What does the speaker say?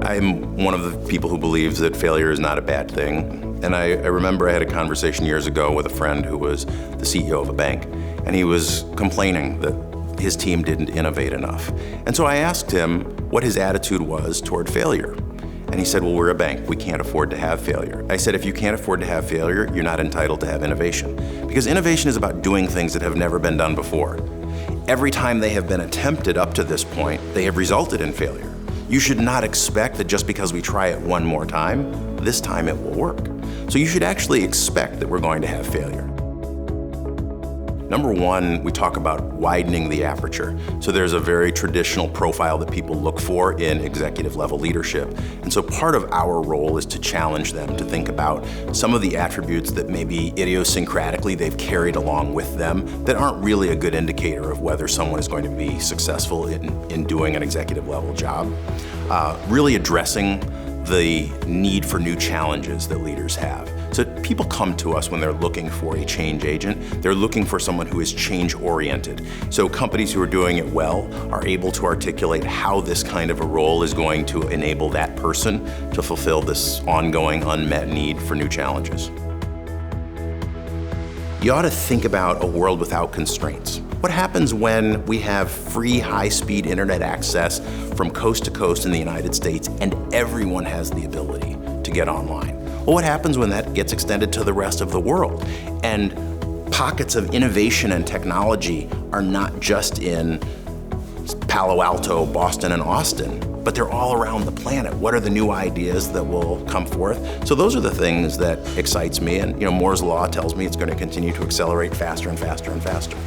I'm one of the people who believes that failure is not a bad thing. And I remember I had a conversation years ago with a friend who was the CEO of a bank, and he was complaining that his team didn't innovate enough. And so I asked him what his attitude was toward failure. And he said, well, we're a bank. We can't afford to have failure. I said, if you can't afford to have failure, you're not entitled to have innovation. Because innovation is about doing things that have never been done before. Every time they have been attempted up to this point, they have resulted in failure. You should not expect that just because we try it one more time, this time it will work. So you should actually expect that we're going to have failure. Number one, we talk about widening the aperture. So there's a very traditional profile that people look for in executive level leadership. And so part of our role is to challenge them to think about some of the attributes that maybe idiosyncratically they've carried along with them that aren't really a good indicator of whether someone is going to be successful in doing an executive level job. Really addressing the need for new challenges that leaders have. So people come to us when they're looking for a change agent. They're looking for someone who is change-oriented. So companies who are doing it well are able to articulate how this kind of a role is going to enable that person to fulfill this ongoing unmet need for new challenges. You ought to think about a world without constraints. What happens when we have free high-speed internet access from coast to coast in the United States and everyone has the ability to get online? Well, what happens when that gets extended to the rest of the world? And pockets of innovation and technology are not just in Palo Alto, Boston, and Austin, but they're all around the planet. What are the new ideas that will come forth? So those are the things that excites me, and Moore's Law tells me it's going to continue to accelerate faster and faster and faster.